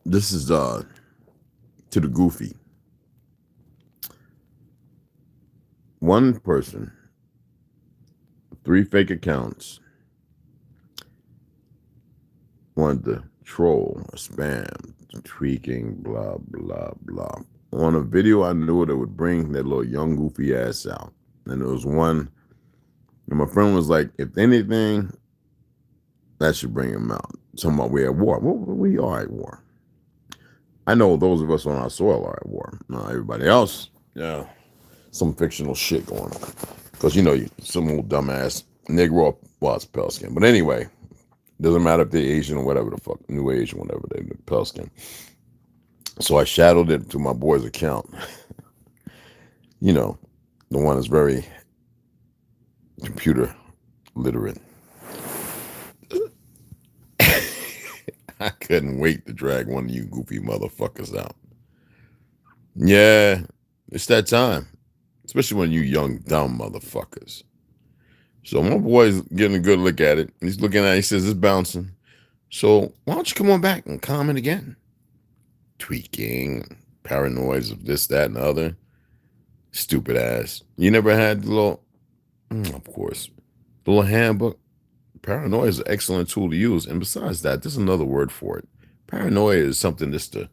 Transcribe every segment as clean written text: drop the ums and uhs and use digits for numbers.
This is to the goofy. One person, three fake accounts, wanted to troll, spam, tweaking, blah blah blah. On a video, I knew that would bring that little young goofy ass out, and there was one. And my friend was like, "If anything, that should bring him out." Talking about we at war. Well, we are at war. I know those of us on our soil are at war. Not everybody else. Yeah, some fictional shit going on. Because, some old dumbass Negro, well, it's pale skin. But anyway, doesn't matter if they're Asian or whatever the fuck, New Asian, whatever, they're pale skin. So I shadowed it to my boy's account. The one that's very computer literate. I couldn't wait to drag one of you goofy motherfuckers out. Yeah, it's that time. Especially when you young, dumb motherfuckers. So my boy's getting a good look at it. He's looking at it. He says, it's bouncing. So why don't you come on back and comment again? Tweaking, paranoids of this, that, and the other. Stupid ass. You never had the little, of course, the little handbook. Paranoia is an excellent tool to use. And besides that, there's another word for it. Paranoia is something just to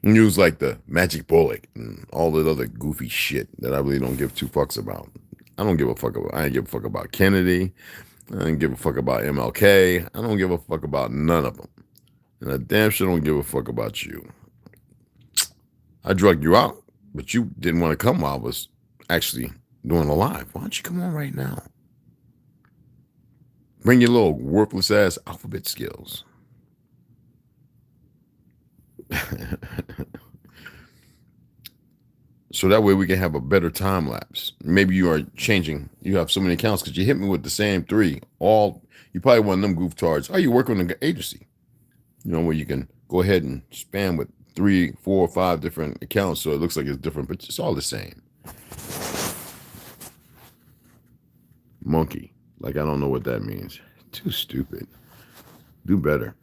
use like the magic bullet and all that other goofy shit that I really don't give two fucks about. I don't give a fuck about. I ain't give a fuck about Kennedy. I don't give a fuck about MLK. I don't give a fuck about none of them. And I damn sure don't give a fuck about you. I drugged you out, but you didn't want to come while I was actually doing a live. Why don't you come on right now? Bring your little worthless ass alphabet skills. So that way we can have a better time lapse. Maybe you are changing. You have so many accounts because you hit me with the same three. You probably one of them goof tards. Oh, you work on an agency, where you can go ahead and spam with 3, 4, 5 different accounts, so it looks like it's different, but it's all the same. Monkey, like I don't know what that means. Too stupid. Do better.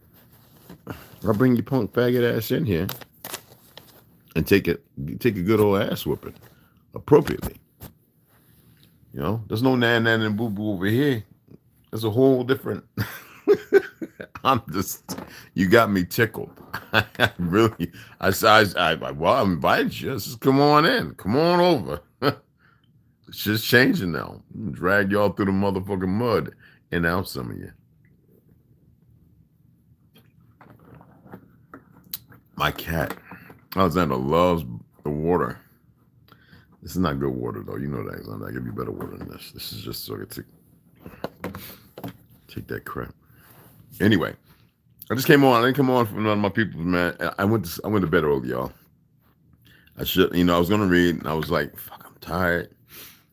I'll bring your punk faggot ass in here and take a good old ass whooping appropriately. There's no nan and boo boo over here. There's a whole different. You got me tickled. Really, well, I invited you. Just come on in. Come on over. It's just changing now. Drag y'all through the motherfucking mud and out some of you. My cat, Alexander, loves the water. This is not good water, though. You know that, Alexander. I give you better water than this. This is just so I can take that crap. Anyway, I just came on. I didn't come on from none of my people, man. I went to bed early, y'all. I was gonna read, and I was like, fuck, I'm tired.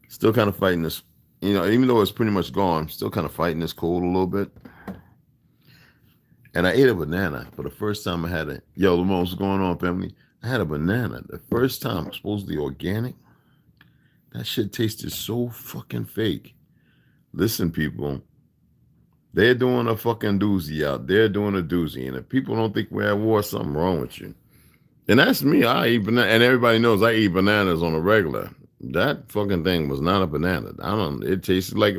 Still kind of fighting this, even though it's pretty much gone, still kind of fighting this cold a little bit. And I ate a banana for the first time. I had Lamont, what's going on, family? I had a banana the first time, supposedly organic. That shit tasted so fucking fake. Listen, people, they're doing a fucking doozy out. They're doing a doozy. And if people don't think we're at war, something wrong with you. And that's me. I eat banana, and everybody knows I eat bananas on a regular. That fucking thing was not a banana. It tasted like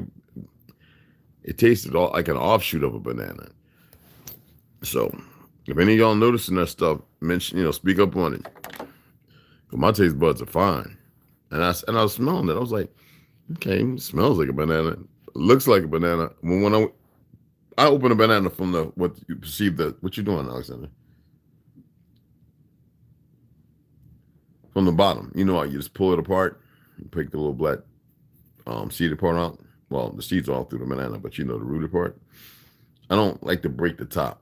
like an offshoot of a banana. So, if any of y'all noticing that stuff, mention, speak up on it. Cause my taste buds are fine, and I was smelling it. I was like, okay, it smells like a banana. It looks like a banana. When I open a banana from what you perceive what you doing, Alexander? From the bottom, how you just pull it apart, and pick the little black seeded part out. Well, the seeds all through the banana, but the rooted part. I don't like to break the top.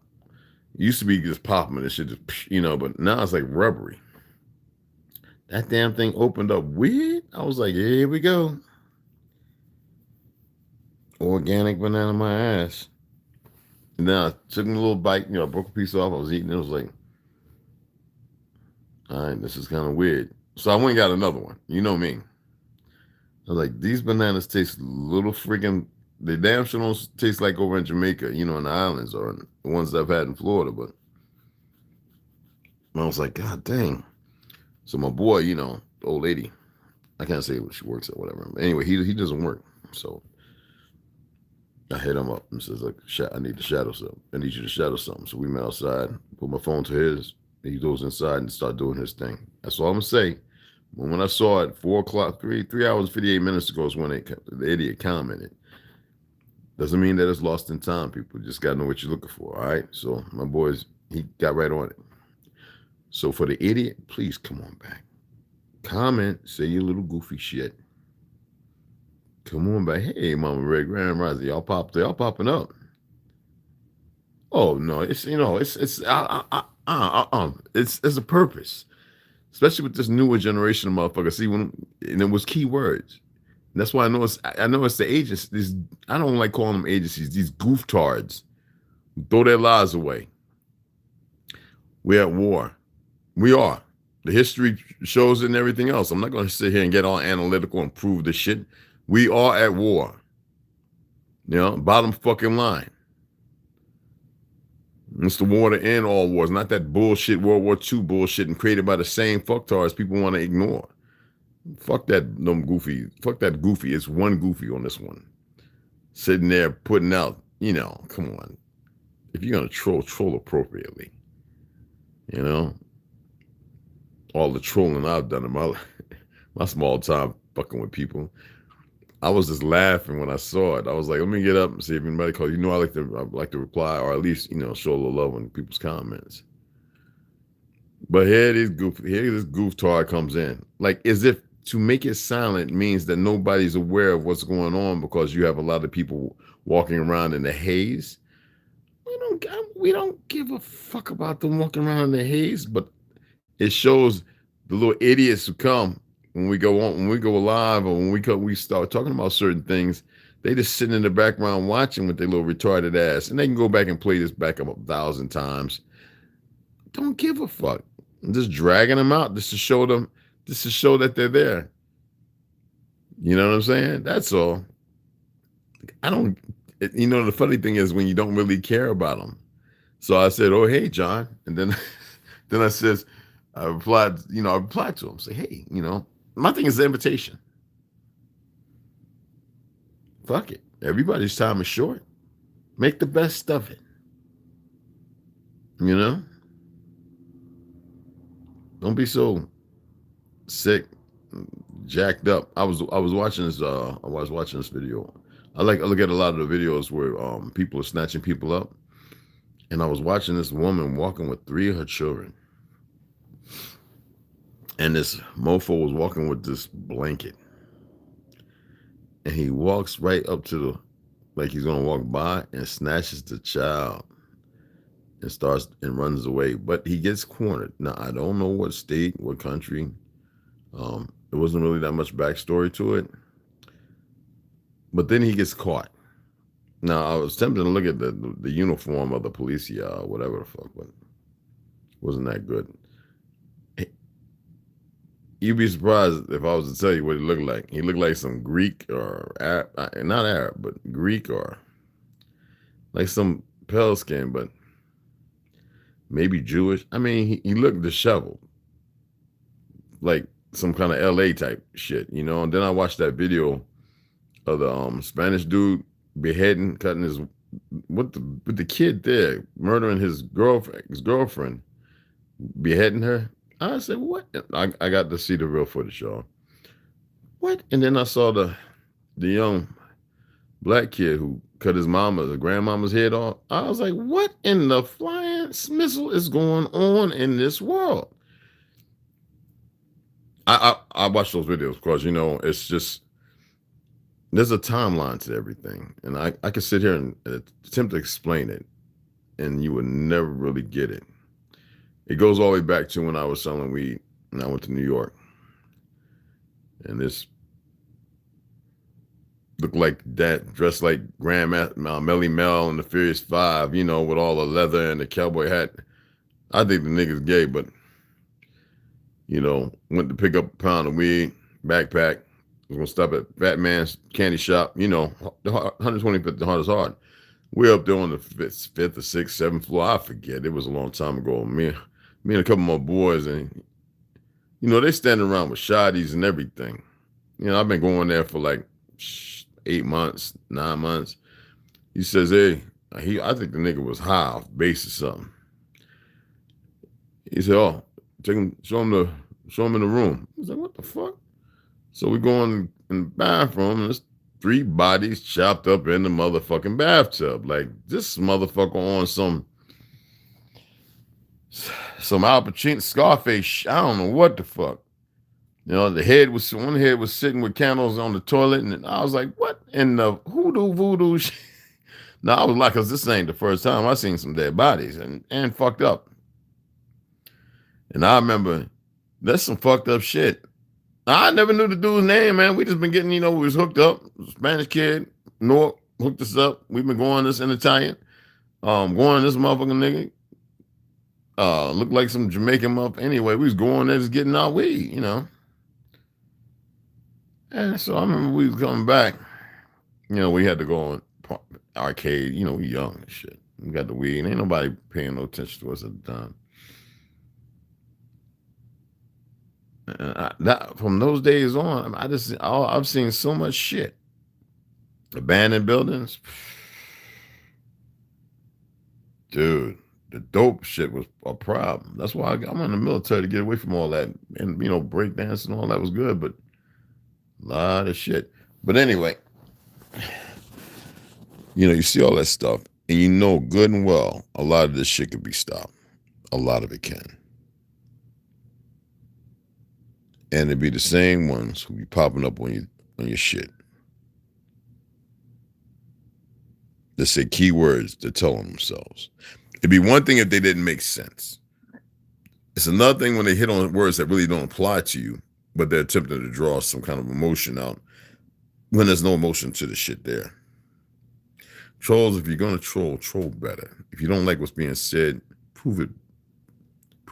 It used to be just popping and shit, just, but now it's like rubbery. That damn thing opened up weird. I was like, here we go. Organic banana my ass. And then I took a little bite, I broke a piece off. I was eating it. I was like, all right, this is kind of weird. So I went and got another one. You know me. I was like, these bananas taste a little freaking, they damn sure don't taste like over in Jamaica, in the islands or the ones that I've had in Florida, but And I was like, God dang. So my boy, you know, the old lady, I can't say what she works at, whatever. Anyway, he doesn't work. So I hit him up and says, like, I need to shadow something. I need you to shadow something. So we met outside, put my phone to his. He goes inside and start doing his thing. That's all I'm gonna say. When I saw it, 4 o'clock, 3 hours, 58 minutes ago is when the idiot commented. Doesn't mean that it's lost in time, people. Just gotta know what you're looking for. All right. So my boys, he got right on it. So for the idiot, please come on back. Comment, say your little goofy shit. Come on back. Hey, Mama Red, Grand Rising, y'all popping up. Oh no, it's it's a purpose, especially with this newer generation of motherfuckers. See, and it was keywords. That's why I know it's the agencies. I don't like calling them agencies. These gooftards throw their lives away. We're at war. We are. The history shows it and everything else. I'm not going to sit here and get all analytical and prove this shit. We are at war. You know, bottom fucking line. It's the war to end all wars, not that bullshit World War II bullshit and created by the same fucktards people want to ignore. Fuck that goofy. Fuck that goofy. It's one goofy on this one. Sitting there putting out, you know, come on. If you're going to troll appropriately. You know? All the trolling I've done in my small time fucking with people. I was just laughing when I saw it. I was like, let me get up and see if anybody calls. You know, I like to reply or at least, you know, show a little love on people's comments. But here this gooftard comes in. Like as if to make it silent means that nobody's aware of what's going on because you have a lot of people walking around in the haze. We don't give a fuck about them walking around in the haze, but it shows the little idiots who come when we go live, or when we start talking about certain things. They just sitting in the background watching with their little retarded ass, and they can go back and play this back up 1,000 times. Don't give a fuck. I'm just dragging them out just to show that they're there. You know what I'm saying? That's all. The funny thing is when you don't really care about them. So I said, "Oh, hey, John," and then I replied to him, say, "Hey, you know, my thing is the invitation. Fuck it. Everybody's time is short. Make the best of it. You know? Don't be so sick, jacked up." I was watching this video. I look at a lot of the videos where people are snatching people up. And I was watching this woman walking with 3 of her children. And this mofo was walking with this blanket. And he walks right up to like he's going to walk by and snatches the child and runs away. But he gets cornered. Now, I don't know what state, what country. There wasn't really that much backstory to it. But then he gets caught. Now, I was tempted to look at the uniform of the police, whatever the fuck, but wasn't that good. You'd be surprised if I was to tell you what he looked like. He looked like some Greek or not Arab, but Greek or like some pale skin, but maybe Jewish. I mean, he looked disheveled, like some kind of LA type shit, you know. And then I watched that video of the Spanish dude beheading, cutting with the kid there, murdering his girlfriend, beheading her. I said, what? I got to see the real footage, y'all. What? And then I saw the young black kid who cut his grandmama's head off. I was like, what in the flying missile is going on in this world? I watch those videos because, you know, it's just, there's a timeline to everything. And I could sit here and attempt to explain it, and you would never really get it. It goes all the way back to when I was selling weed and I went to New York. And this looked like that, dressed like Melly Mel and the Furious Five, you know, with all the leather and the cowboy hat. I think the nigga's gay, but, you know, went to pick up a pound of weed, backpack. Was going to stop at Fat Man's candy shop, you know, the 125th, the hardest hard. We're up there on the fifth or sixth, seventh floor. I forget. It was a long time ago. Me Me and a couple more boys, and they standing around with shotties and everything. I've been going there for like 8 months, 9 months. He says, "Hey, I think the nigga was high off base or something." He said, "Oh, take him, show him in the room." I was like, "What the fuck?" So we go in the bathroom, and there's 3 bodies chopped up in the motherfucking bathtub. Like this motherfucker on some Al Pacino, Scarface. I don't know what the fuck. One head was sitting with candles on the toilet, and I was like, "What in the hoodoo voodoo?" No, I was like, "Cause this ain't the first time I seen some dead bodies and fucked up." And I remember that's some fucked up shit. I never knew the dude's name, man. We just been getting, we was hooked up. Spanish kid, North hooked us up. We've been going this in Italian. Going this motherfucking nigga. Looked like some Jamaican motherfucker. Anyway, we was going there just getting our weed, And so I remember we was coming back. We had to go on arcade. We young and shit. We got the weed. And ain't nobody paying no attention to us at the time. And from those days on, I've seen so much shit. Abandoned buildings. Dude, the dope shit was a problem. That's why I'm in the military, to get away from all that. And, breakdance and all that was good, but a lot of shit. But anyway, you see all that stuff, and good and well, a lot of this shit could be stopped. A lot of it can. And it'd be the same ones who be popping up on your shit. They say keywords to tell them themselves. It'd be one thing if they didn't make sense. It's another thing when they hit on words that really don't apply to you, but they're attempting to draw some kind of emotion out when there's no emotion to the shit there. Trolls, if you're gonna troll better. If you don't like what's being said, prove it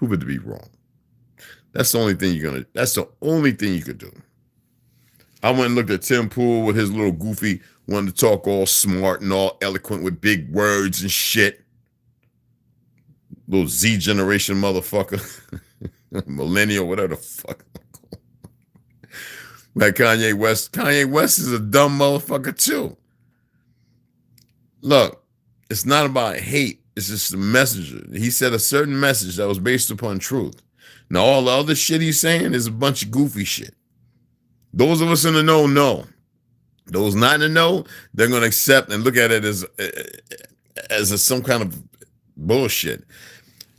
to be wrong. That's the only thing you could do. I went and looked at Tim Pool with his little goofy, wanted to talk all smart and all eloquent with big words and shit. Little Z generation motherfucker. Millennial, whatever the fuck. Like Kanye West. Kanye West is a dumb motherfucker too. Look, it's not about hate. It's just a messenger. He said a certain message that was based upon truth. Now, all the other shit he's saying is a bunch of goofy shit. Those of us in the know. Those not in the know, they're going to accept and look at it as some kind of bullshit.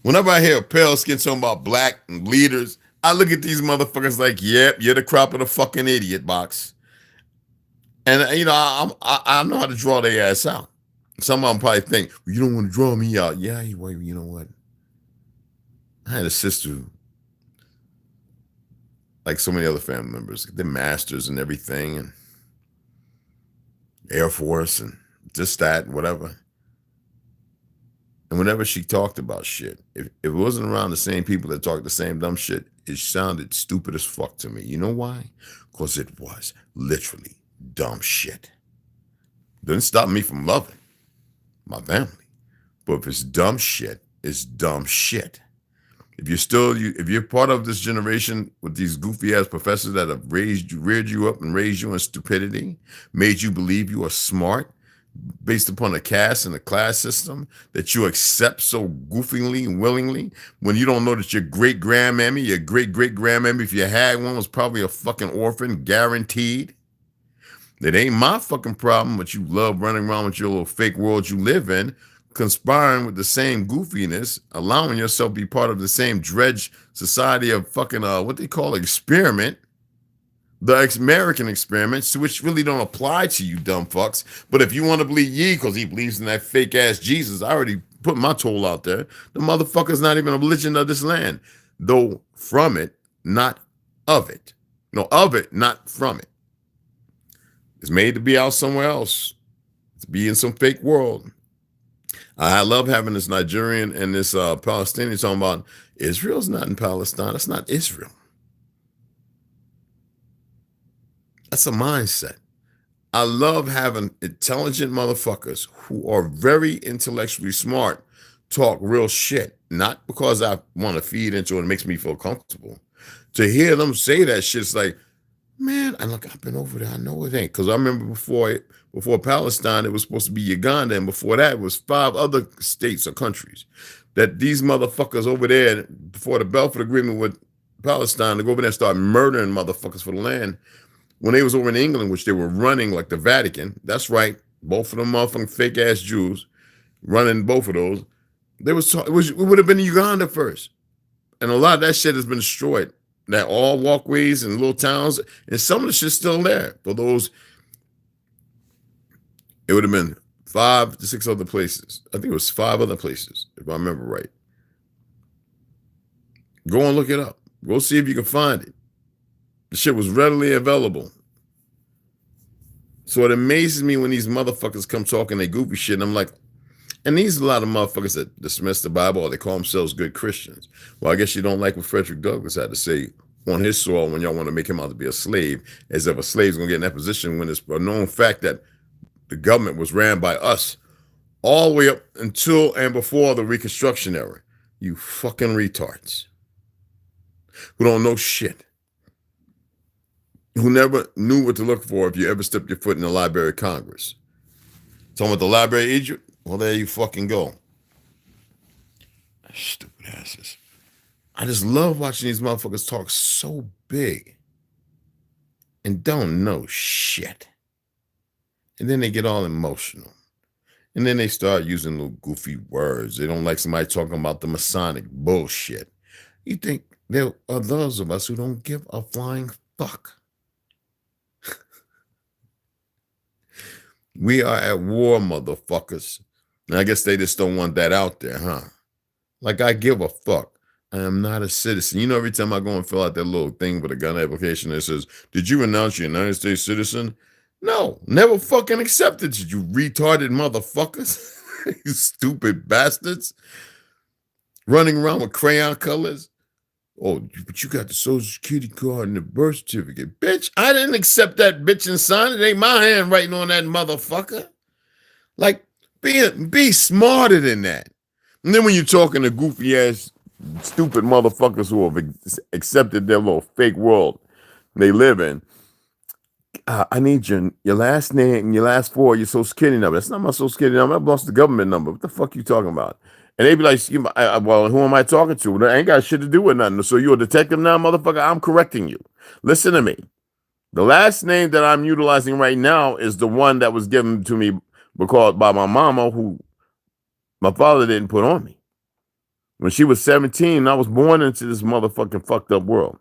Whenever I hear a pale skin talking about black leaders, I look at these motherfuckers like, yep, you're the crop of the fucking idiot box. And, I know how to draw their ass out. Some of them probably think, well, you don't want to draw me out. Yeah, you know what? I had a sister, like so many other family members, they're masters and everything, and Air Force and this, that, whatever. And whenever she talked about shit, if it wasn't around the same people that talked the same dumb shit, it sounded stupid as fuck to me. You know why? Because it was literally dumb shit. Didn't stop me from loving my family. But if it's dumb shit, it's dumb shit. If you're part of this generation with these goofy ass professors that have reared you up and raised you in stupidity, made you believe you are smart based upon a caste and a class system that you accept so goofingly and willingly, when you don't know that your great-grandmammy, your great-great-grandmammy, if you had one, was probably a fucking orphan, guaranteed. It ain't my fucking problem, but you love running around with your little fake world you live in, conspiring with the same goofiness, allowing yourself to be part of the same dredge society of fucking, what they call experiment, the American experiments, which really don't apply to you dumb fucks. But if you want to believe Ye, because he believes in that fake ass Jesus, I already put my toll out there. The motherfucker's not even a religion of this land, though from it, not of it. No, of it, not from it. It's made to be out somewhere else, to be in some fake world. I love having this Nigerian and this Palestinian talking about Israel's not in Palestine. That's not Israel. That's a mindset. I love having intelligent motherfuckers who are very intellectually smart talk real shit, not because I want to feed into it and it makes me feel comfortable. To hear them say that shit's like, man, I look, I've been over there. I know it ain't. Because I remember before Palestine, it was supposed to be Uganda, and before that, it was 5 other states or countries. That these motherfuckers over there, before the Belfort Agreement with Palestine, to go over there and start murdering motherfuckers for the land. When they was over in England, which they were running like the Vatican, that's right, both of them motherfucking fake ass Jews running both of those. It would have been Uganda first, and a lot of that shit has been destroyed. That all walkways and little towns, and some of the shit's still there. For those, it would have been 5 to 6 other places. I think it was 5 other places, if I remember right. Go and look it up. Go see if you can find it. The shit was readily available. So it amazes me when these motherfuckers come talking they goofy shit, and I'm like, and these are a lot of motherfuckers that dismiss the Bible or they call themselves good Christians. Well, I guess you don't like what Frederick Douglass had to say on his soil when y'all want to make him out to be a slave, as if a slave's going to get in that position when it's a known fact that the government was ran by us all the way up until and before the Reconstruction era. You fucking retards who don't know shit, who never knew what to look for if you ever stepped your foot in the Library of Congress. Talking about the Library of Egypt? Well, there you fucking go. Stupid asses. I just love watching these motherfuckers talk so big and don't know shit. And then they get all emotional. And then they start using little goofy words. They don't like somebody talking about the Masonic bullshit. You think there are those of us who don't give a flying fuck. We are at war, motherfuckers. And I guess they just don't want that out there, huh? Like, I give a fuck. I am not a citizen. You know, every time I go and fill out that little thing with a gun application that says, did you announce you're a United States citizen? No, never fucking accepted you retarded motherfuckers. You stupid bastards. Running around with crayon colors. Oh, but you got the Social Security card and the birth certificate. Bitch, I didn't accept that bitch and sign it. It ain't my handwriting on that motherfucker. Like, be smarter than that. And then when you're talking to goofy ass, stupid motherfuckers who have accepted their little fake world they live in, I need your last name and your last 4 of your Social Security number. That's not my Social Security number. I've lost the government number. What the fuck you talking about? And they be like, well, who am I talking to? That ain't got shit to do with nothing. So you a detective now, motherfucker? I'm correcting you. Listen to me. The last name that I'm utilizing right now is the one that was given to me by my mama, who my father didn't put on me. When she was 17, I was born into this motherfucking fucked up world.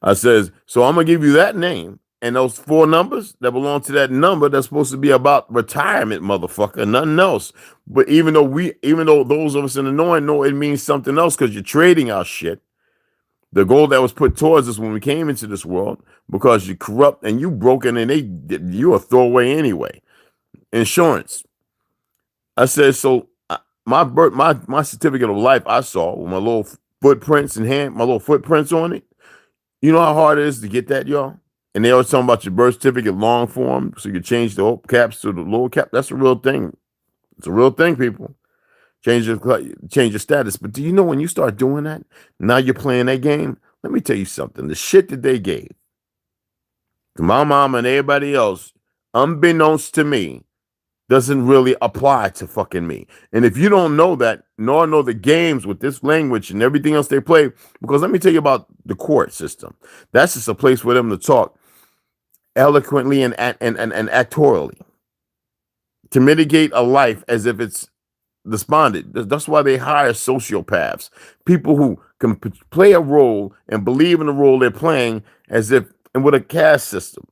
I says, so I'm going to give you that name and those 4 numbers that belong to that number that's supposed to be about retirement, motherfucker, nothing else. But even though those of us in the know it means something else because you're trading our shit. The goal that was put towards us when we came into this world, because you're corrupt and you broken and you're a throwaway anyway. Insurance. I said, so my certificate of life I saw with my little footprints my little footprints on it. You know how hard it is to get that, y'all? And they always talking about your birth certificate long form, so you can change the whole caps to the lower cap. That's a real thing. It's a real thing, people. Change your status. But do you know when you start doing that, now you're playing that game? Let me tell you something. The shit that they gave to my mom and everybody else, unbeknownst to me, doesn't really apply to fucking me. And if you don't know that, nor know the games with this language and everything else they play, because let me tell you about the court system. That's just a place for them to talk eloquently and actorially to mitigate a life as if it's despondent. That's why they hire sociopaths, people who can play a role and believe in the role they're playing as if, and with a caste system,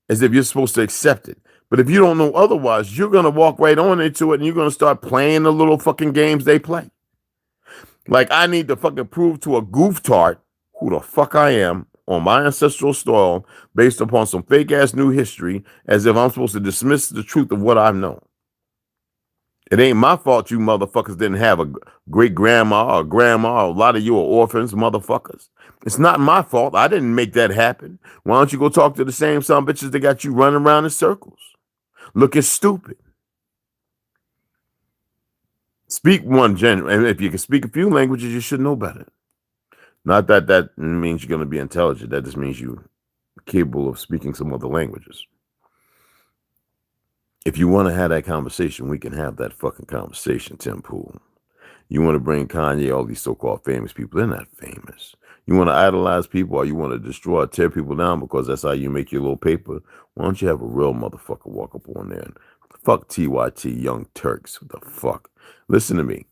as if you're supposed to accept it. But if you don't know otherwise, you're going to walk right on into it and you're going to start playing the little fucking games they play. Like, I need to fucking prove to a goof tart who the fuck I am on my ancestral soil based upon some fake ass new history, as if I'm supposed to dismiss the truth of what I've known. It ain't my fault you motherfuckers didn't have a great grandma or grandma. A lot of you are orphans, motherfuckers. It's not my fault. I didn't make that happen. Why don't you go talk to the same son bitches that got you running around in circles? Looking stupid. Speak one and if you can speak a few languages, you should know better. Not that that means you're going to be intelligent. That just means you're capable of speaking some other languages. If you want to have that conversation, we can have that fucking conversation, Tim Pool. You want to bring Kanye, all these so-called famous people. They're not famous. You want to idolize people, or you want to destroy, tear people down because that's how you make your little paper. Why don't you have a real motherfucker walk up on there and fuck TYT, Young Turks? What the fuck? Listen to me.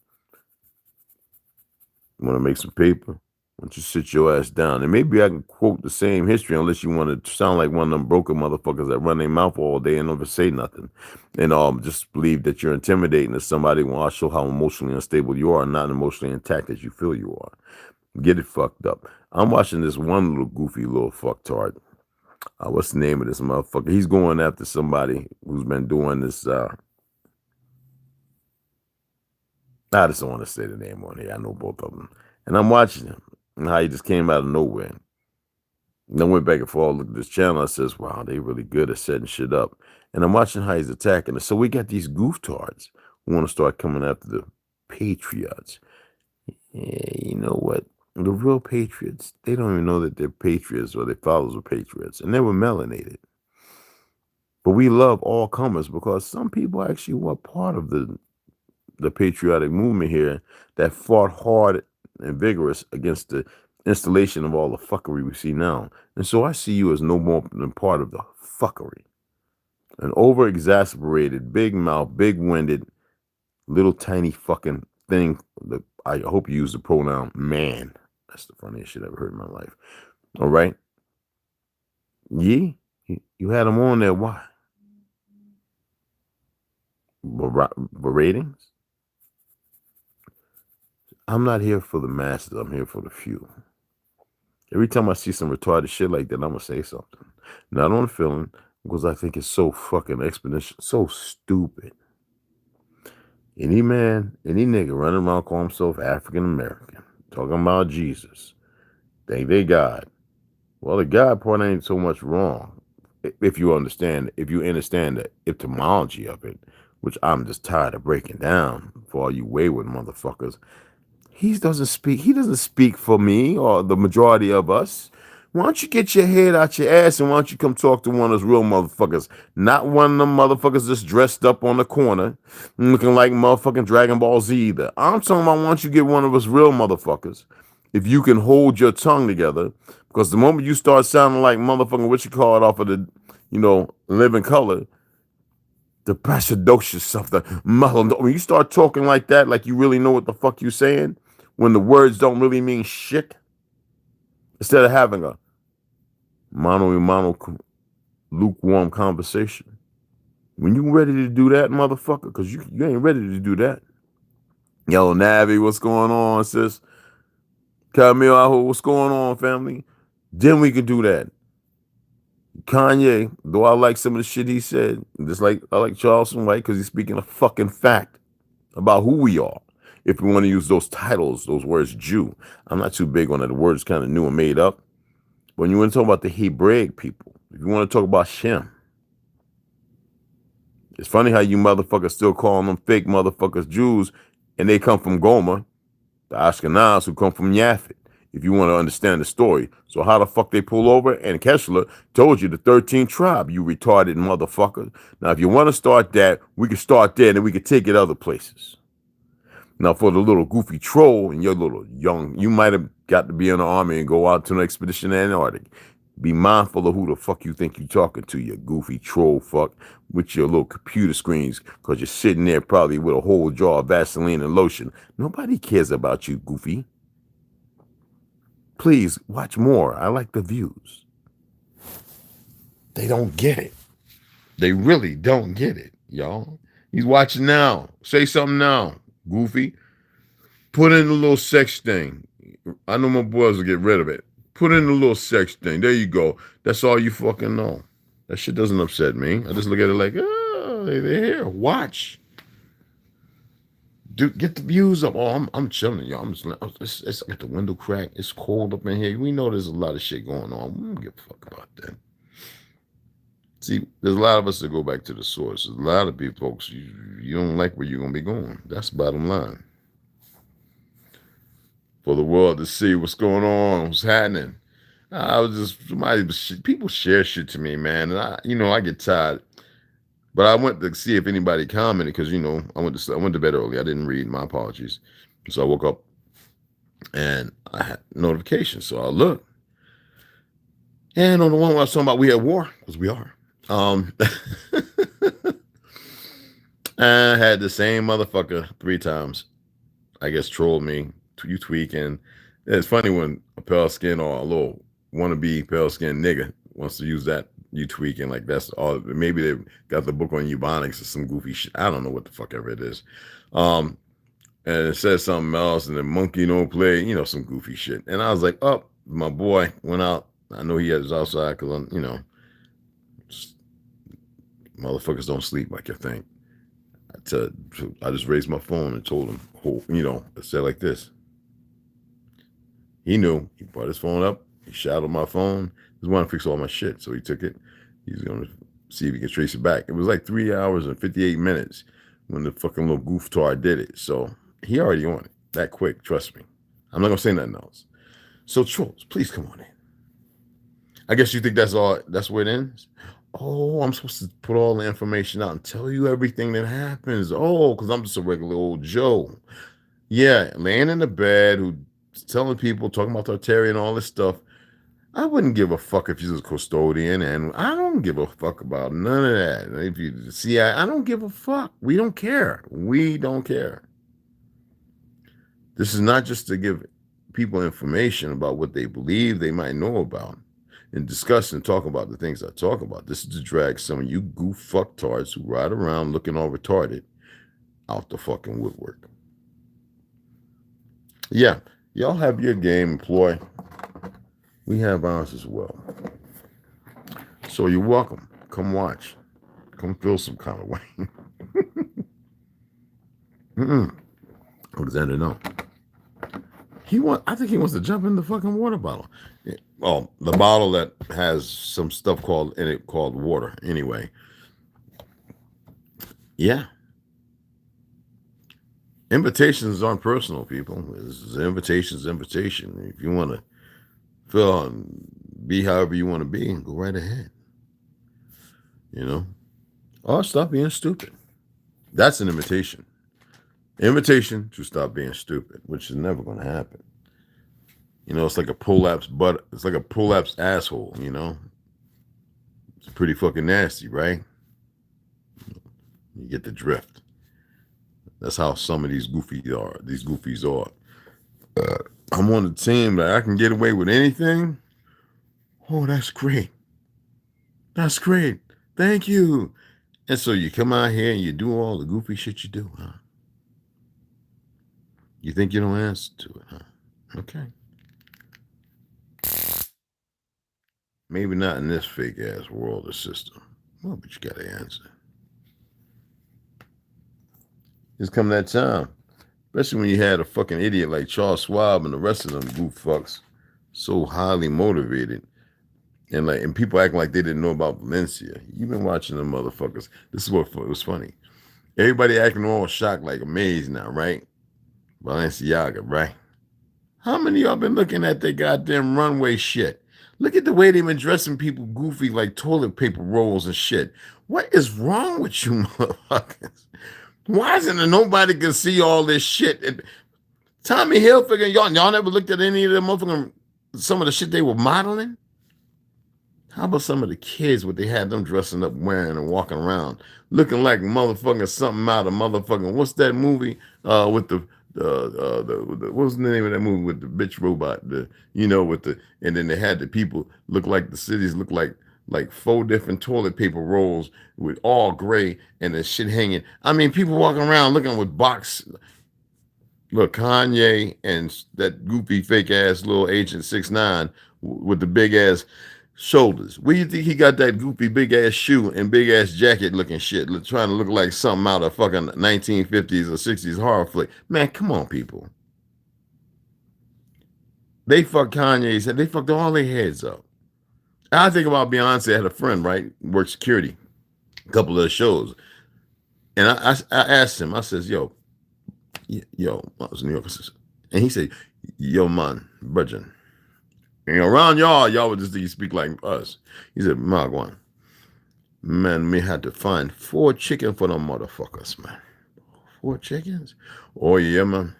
You want to make some paper? Why don't you sit your ass down? And maybe I can quote the same history, unless you want to sound like one of them broken motherfuckers that run their mouth all day and never say nothing. And just believe that you're intimidating to somebody. Well, I'll show how emotionally unstable you are, not emotionally intact as you feel you are. Get it fucked up. I'm watching this one little goofy little fucktard. What's the name of this motherfucker? He's going after somebody who's been doing this. I just don't want to say the name on here. I know both of them. And I'm watching him and how he just came out of nowhere. And I went back and forth, looked at this channel. I says, wow, they really good at setting shit up. And I'm watching how he's attacking us. So we got these gooftards who want to start coming after the patriots. Yeah, you know what? The real patriots, they don't even know that they're patriots or their fathers were patriots. And they were melanated. But we love all comers because some people actually were part of the patriotic movement here that fought hard and vigorous against the installation of all the fuckery we see now. And so I see you as no more than part of the fuckery. An over-exasperated, big-mouth, big-winded, little tiny fucking thing. I hope you use the pronoun man. That's the funniest shit I've ever heard in my life. All right? You had them on there. Why? Ratings? I'm not here for the masses. I'm here for the few. Every time I see some retarded shit like that, I'm going to say something. Not on the feeling, because I think it's so fucking exponential, so stupid. Any man, any nigga running around calling himself African American, talking about Jesus, think they God. Well, the God part ain't so much wrong, if you understand the etymology of it, which I'm just tired of breaking down for all you wayward motherfuckers. He doesn't speak for me or the majority of us. Why don't you get your head out your ass and why don't you come talk to one of those real motherfuckers? Not one of them motherfuckers just dressed up on the corner looking like motherfucking Dragon Ball Z either. I'm talking about why don't you get one of us real motherfuckers if you can hold your tongue together, because the moment you start sounding like motherfucking what you call it off of the, Living Color, the braggadocious stuff, when you start talking like that, like you really know what the fuck you saying, when the words don't really mean shit, instead of having a mono lukewarm conversation. When you ready to do that, motherfucker, because you ain't ready to do that. Yo, Navi, what's going on, sis? Camille, what's going on, family? Then we can do that. Kanye, though I like some of the shit he said, just like I like Charleston White because he's speaking a fucking fact about who we are. If we want to use those titles, those words, Jew, I'm not too big on that. The word is kind of new and made up. But when you want to talk about the Hebraic people, if you want to talk about Shem, it's funny how you motherfuckers still calling them fake motherfuckers Jews, and they come from Gomer, the Ashkenaz who come from Yaphet, if you want to understand the story. So how the fuck they pull over? And Kessler told you the 13th tribe, you retarded motherfucker. Now, if you want to start that, we can start there, and then we can take it other places. Now, for the little goofy troll and your little young, you might have got to be in the army and go out to an expedition in Antarctic. Be mindful of who the fuck you think you're talking to, you goofy troll fuck, with your little computer screens, because you're sitting there probably with a whole jar of Vaseline and lotion. Nobody cares about you, goofy. Please watch more. I like the views. They don't get it. They really don't get it, y'all. He's watching now. Say something now, goofy. Put in the little sex thing. I know my boys will get rid of it. Put in the little sex thing. There you go. That's all you fucking know. That shit doesn't upset me. I just look at it like, oh, they're here. Watch. Dude, get the views up. Oh, I'm chilling, y'all. It's got the window cracked. It's cold up in here. We know there's a lot of shit going on. We don't give a fuck about that. See, there's a lot of us that go back to the source. There's a lot of people, folks, you don't like where you're going to be going. That's the bottom line. For the world to see what's going on, what's happening. I was just, people share shit to me, man. And I get tired. But I went to see if anybody commented because, I went to bed early. I didn't read. My apologies. So I woke up and I had notifications. So I looked. And on the one I was talking about, we had war, because we are. I had the same motherfucker 3 times, I guess, trolled me. You tweaking. It's funny when a pale skin or a little wannabe pale skin nigga wants to use that. You tweaking, like that's all. Maybe they got the book on Ebonics or some goofy shit. I don't know what the fuck ever it is. And it says something else, and the monkey don't play, some goofy shit. And I was like, oh, my boy went out. I know he was outside because motherfuckers don't sleep like you think. I just raised my phone and told him, it said like this. He knew. He brought his phone up. He shouted my phone. He wanted to fix all my shit, so he took it. He's going to see if he can trace it back. It was like 3 hours and 58 minutes when the fucking little gooftard did it. So he already on it that quick. Trust me. I'm not going to say nothing else. So trolls, please come on in. I guess you think that's all. That's where it ends. Oh, I'm supposed to put all the information out and tell you everything that happens. Oh, because I'm just a regular old Joe. Yeah, laying in the bed, who's telling people, talking about Tartarian and all this stuff. I wouldn't give a fuck if you was a custodian, and I don't give a fuck about none of that. If you see, I don't give a fuck. We don't care. We don't care. This is not just to give people information about what they believe they might know about and discuss and talk about the things I talk about. This is to drag some of you goof fucktards who ride around looking all retarded out the fucking woodwork. Yeah, y'all have your game employ. We have ours as well. So you're welcome. Come watch. Come feel some kind of way. Alexander, no. I think he wants to jump in the fucking water bottle. Well, the bottle that has some stuff in it called water. Anyway. Yeah. Invitations aren't personal, people. It's an invitation's invitation. If you want to feel and be however you want to be, go right ahead. Or stop being stupid. That's an invitation. Invitation to stop being stupid, which is never going to happen. It's like a prolapsed butt. It's like a prolapsed asshole. It's pretty fucking nasty, right? You get the drift. That's how some of these goofies are. I'm on the team that I can get away with anything. Oh, that's great. That's great. Thank you. And so you come out here and you do all the goofy shit you do, huh? You think you don't answer to it, huh? Okay. Maybe not in this fake ass world or system. Well, but you gotta answer. It's come that time. Especially when you had a fucking idiot like Charles Schwab and the rest of them goof fucks so highly motivated. And people acting like they didn't know about Valencia. You've been watching them motherfuckers. This is what was funny. Everybody acting all shocked, like amazed now, right? Balenciaga, right? How many of y'all been looking at their goddamn runway shit? Look at the way they've been dressing people goofy like toilet paper rolls and shit. What is wrong with you motherfuckers? Why isn't there nobody can see all this shit? Tommy Hilfiger, y'all never looked at any of them motherfucking, some of the shit they were modeling? How about some of the kids, what they had them dressing up, wearing and walking around, looking like motherfucking something out of motherfucking, what's that movie with the what's the name of that movie with the bitch robot? And then they had the people look like the cities look like 4 different toilet paper rolls with all gray and the shit hanging. I mean, people walking around looking with box. Look, Kanye and that goofy fake ass little Agent 6ix9ine with the big ass shoulders. Where you think he got that goofy big ass shoe and big ass jacket looking shit, trying to look like something out of fucking 1950s or 60s horror flick? Man, come on, people. They fucked Kanye's head. They fucked all their heads up. I think about Beyonce. I had a friend, right, worked security, a couple of the shows, and I asked him. I says, yo, I was in New York, and he said, yo, man, Virgin, around y'all would just speak like us. He said, Margwan, man, me had to find 4 chicken for them motherfuckers, man. 4 chickens? Oh yeah, man.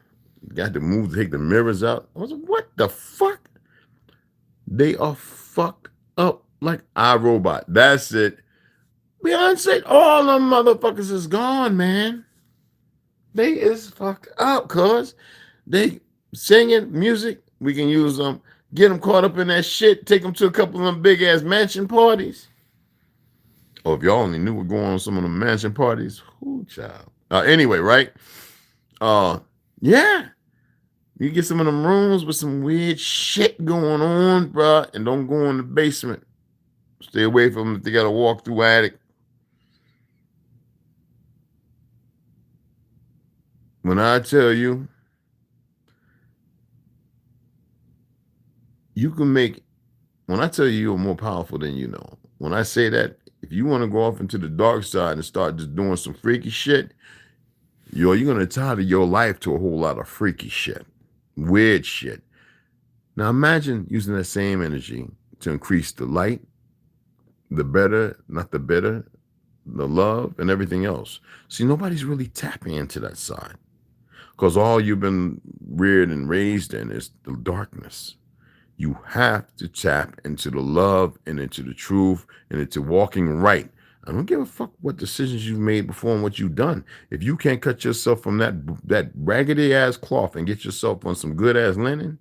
Got to move, take the mirrors out. I was like, what the fuck? They are fucked up like iRobot. That's it. Beyonce, all them motherfuckers is gone, man. They is fucked up, cuz they singing music. We can use them, get them caught up in that shit, take them to a couple of them big ass mansion parties. Oh, if y'all only knew what going on some of the mansion parties, whoo, child. Anyway, right? Yeah, you get some of them rooms with some weird shit going on, bro, and don't go in the basement. Stay away from them if they got to walk through attic. When I tell you, you can make, when I tell you you're more powerful than you know, when I say that, if you want to go off into the dark side and start just doing some freaky shit, you're going to tie your life to a whole lot of freaky shit, weird shit. Now imagine using that same energy to increase the light, the better, not the bitter, the love, and everything else. See, nobody's really tapping into that side because all you've been reared and raised in is the darkness. You have to tap into the love and into the truth and into walking right. I don't give a fuck what decisions you've made before and what you've done. If you can't cut yourself from that raggedy ass cloth and get yourself on some good ass linen,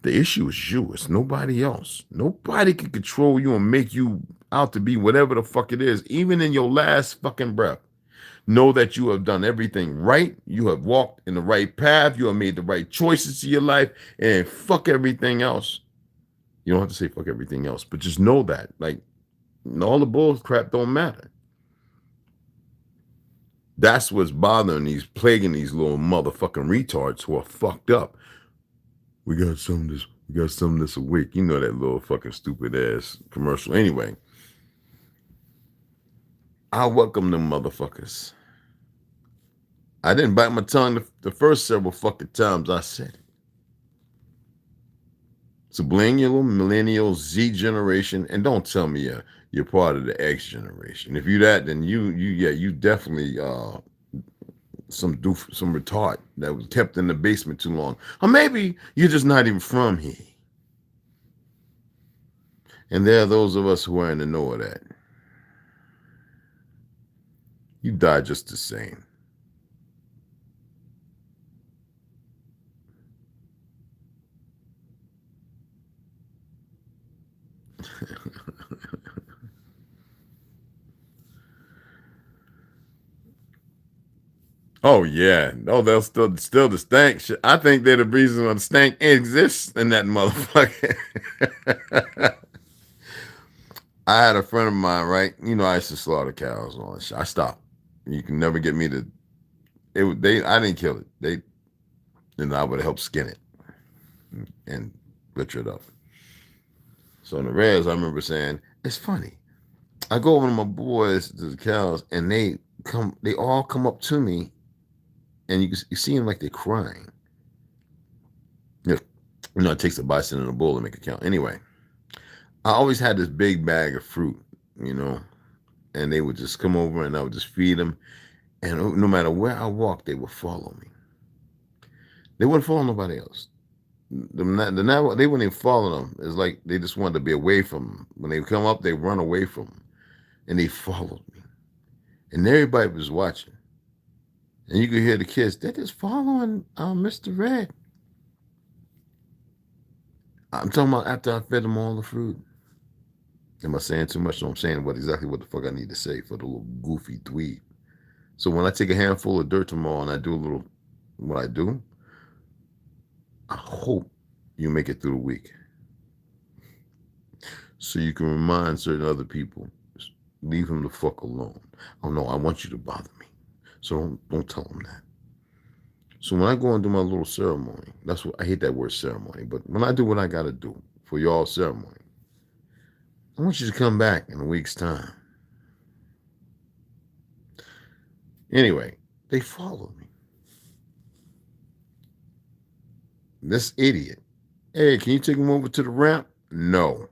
the issue is you. It's nobody else. Nobody can control you and make you out to be whatever the fuck it is, even in your last fucking breath. Know that you have done everything right. You have walked in the right path. You have made the right choices to your life, and fuck everything else. You don't have to say fuck everything else, but just know that. Like, all the bull crap don't matter. That's what's bothering plaguing these little motherfucking retards who are fucked up. We got some this a week. You know that little fucking stupid ass commercial. Anyway, I welcome them motherfuckers. I didn't bite my tongue the first several fucking times I said it. Subliminal, millennial, Z generation, and don't tell me you're part of the X generation. If you that, then you definitely some retard that was kept in the basement too long. Or maybe you're just not even from here. And there are those of us who are in the know of that. You die just the same. Oh yeah. Oh, they'll still the stank shit. I think they're the reason why the stank exists in that motherfucker. I had a friend of mine, right? You know, I used to slaughter cows and all that shit. I stopped. You can never get me to I didn't kill it. I would help skin it and butcher it up. So in the res, I remember saying, it's funny. I go over to my boys, to the cows, and they all come up to me, and you see them like they're crying. You know, it takes a bison and a bull to make a cow. Anyway, I always had this big bag of fruit, you know, and they would just come over and I would just feed them. And no matter where I walked, they would follow me. They wouldn't follow nobody else. They wouldn't even follow them. It's like they just wanted to be away from them. When they come up, they run away from them. And they followed me. And everybody was watching. And you could hear the kids, they're just following Mr. Red. I'm talking about after I fed them all the fruit. Am I saying too much? No, I'm saying exactly what the fuck I need to say for the little goofy dweeb. So when I take a handful of dirt tomorrow and I do a little, what I do, I hope you make it through the week. So you can remind certain other people, leave him the fuck alone. Oh no, I want you to bother me. So don't tell them that. So when I go and do my little ceremony, that's what I hate that word ceremony, but when I do what I gotta do for y'all ceremony, I want you to come back in a week's time. Anyway, they followed me. This idiot. Hey, can you take him over to the ramp? No.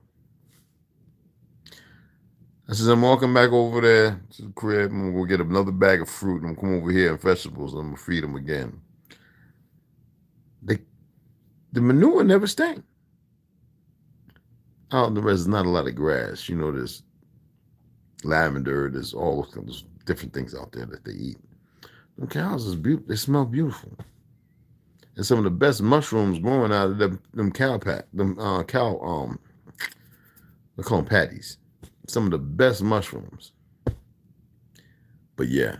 I says, I'm walking back over there to the crib. I'm going to get another bag of fruit. And I'm going to come over here and vegetables. And I'm going to feed them again. The manure never stank. Out in the rest, there's not a lot of grass. You know, there's lavender. There's all those different things out there that they eat. The cows is beautiful. They smell beautiful. And some of the best mushrooms growing out of them cow they call them patties. Some of the best mushrooms. But yeah,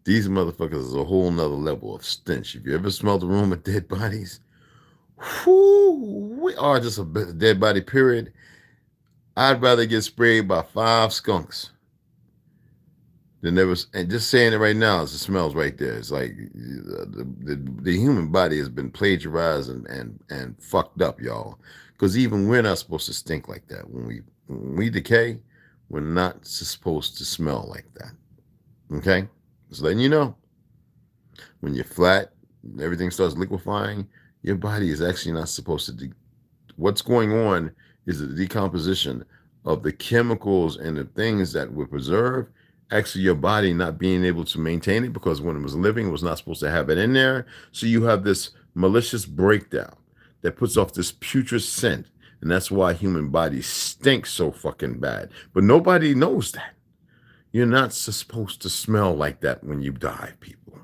these motherfuckers is a whole nother level of stench. If you ever smelled the room of dead bodies, we are just a dead body, period. I'd rather get sprayed by 5 skunks than never. And just saying it right now, it smells right there. It's like the human body has been plagiarized and fucked up, y'all. Because even we're not supposed to stink like that. When we decay, we're not supposed to smell like that. Okay? Just letting you know. When you're flat, everything starts liquefying, your body is actually not supposed to what's going on is the decomposition of the chemicals and the things that were preserved. Actually, your body not being able to maintain it because when it was living, it was not supposed to have it in there. So you have this malicious breakdown that puts off this putrid scent. And that's why human bodies stink so fucking bad. But nobody knows that. You're not supposed to smell like that when you die, people.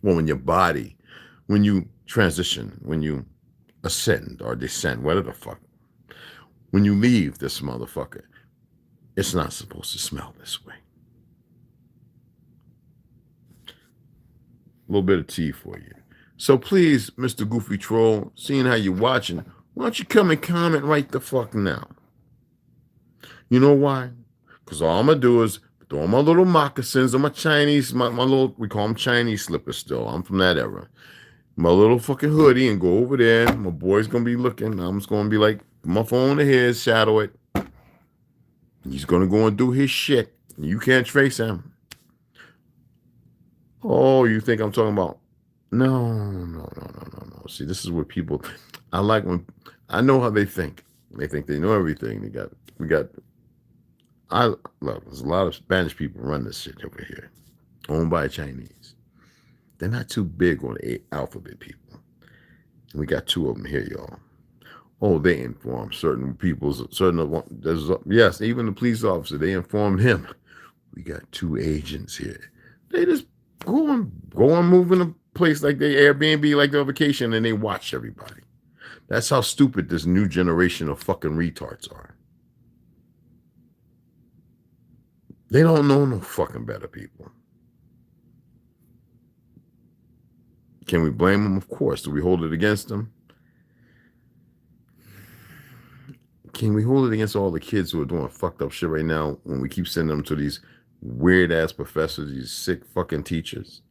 Well, when your body, when you transition, when you ascend or descend, whatever the fuck. When you leave this motherfucker, it's not supposed to smell this way. A little bit of tea for you. So please, Mr. Goofy Troll, seeing how you're watching, why don't you come and comment right the fuck now? You know why? Because all I'm going to do is throw on my little moccasins or my Chinese, my little, we call them Chinese slippers still. I'm from that era. My little fucking hoodie and go over there. My boy's going to be looking. I'm just going to be like, put my phone to his, shadow it. He's going to go and do his shit. You can't trace him. Oh, you think I'm talking about? No. See, this is what people, I like when, I know how they think. They think they know everything. Look, there's a lot of Spanish people run this shit over here, owned by Chinese. They're not too big on the alphabet people. And we got 2 of them here, y'all. Oh, they inform certain people, yes, even the police officer, they informed him. We got 2 agents here. They just go on moving a place like they Airbnb, like their vacation, and they watch everybody. That's how stupid this new generation of fucking retards are. They don't know no fucking better, people. Can we blame them? Of course. Do we hold it against them? Can we hold it against all the kids who are doing fucked up shit right now when we keep sending them to these weird ass professors, these sick fucking teachers?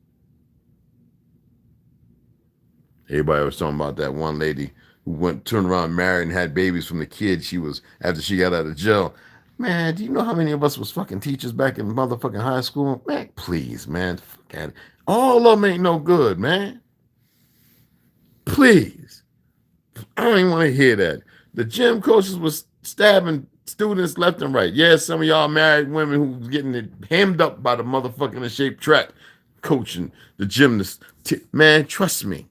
Everybody was talking about that one lady who turned around, married, and had babies from the kid she was after she got out of jail. Man, do you know how many of us was fucking teachers back in motherfucking high school? Man, please, man. Fuck at it. All of them ain't no good, man. Please. I don't even want to hear that. The gym coaches was stabbing students left and right. Yeah, some of y'all married women who was getting it hemmed up by the motherfucking in shape track coaching the gymnast. Man, trust me.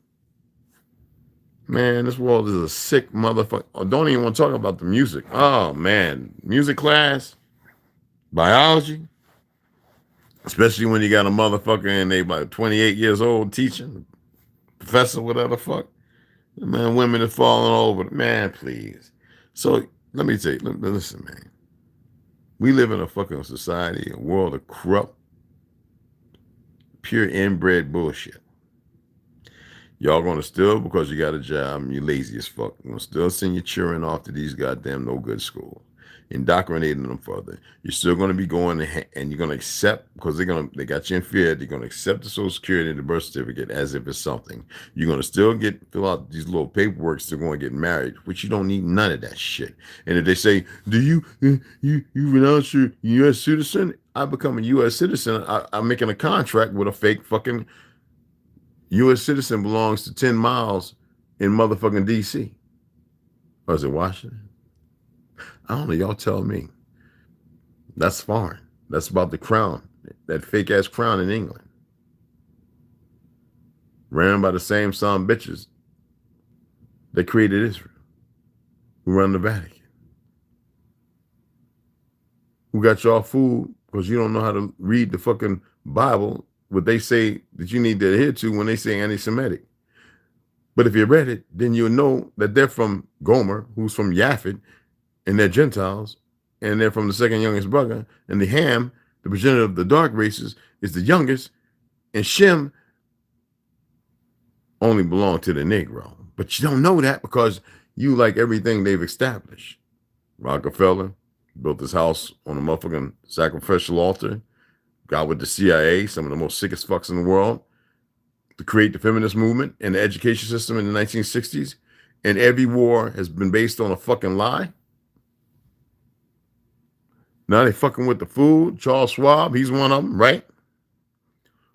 Man, this world is a sick motherfucker. Oh, don't even want to talk about the music. Oh, man. Music class, biology, especially when you got a motherfucker and they about 28 years old teaching, professor, whatever the fuck. Man, women are falling over. Man, please. So let me tell you, listen, man. We live in a fucking society, a world of corrupt, pure inbred bullshit. Y'all gonna still, because you got a job and you're lazy as fuck, you're gonna still send your children off to these goddamn no good schools. indoctrinating them further. You're still going to be going and you're going to accept, because they got you in fear. They're going to accept the Social Security and the birth certificate as if it's something. You're going to still fill out these little paperwork to go and get married, which you don't need none of that shit. And if they say, do you renounce your U.S. citizen? I become a U.S. citizen. I'm making a contract with a fake fucking U.S. citizen belongs to 10 miles in motherfucking D.C. Or is it Washington? I don't know. Y'all tell me. That's foreign. That's about the crown, that fake ass crown in England, ran by the same son bitches that created Israel, who run the Vatican, who got y'all fooled because you don't know how to read the fucking Bible, what they say that you need to adhere to when they say anti-Semitic. But if you read it, then you'll know that they're from Gomer, who's from Japhet, and they're Gentiles, and they're from the second youngest brother, and the Ham, the progenitor of the dark races, is the youngest, and Shem only belonged to the Negro. But you don't know that because you like everything they've established. Rockefeller built his house on a motherfucking sacrificial altar, got with the CIA, some of the most sickest fucks in the world, to create the feminist movement and the education system in the 1960s. And every war has been based on a fucking lie. Now they fucking with the food. Charles Schwab, he's one of them, right?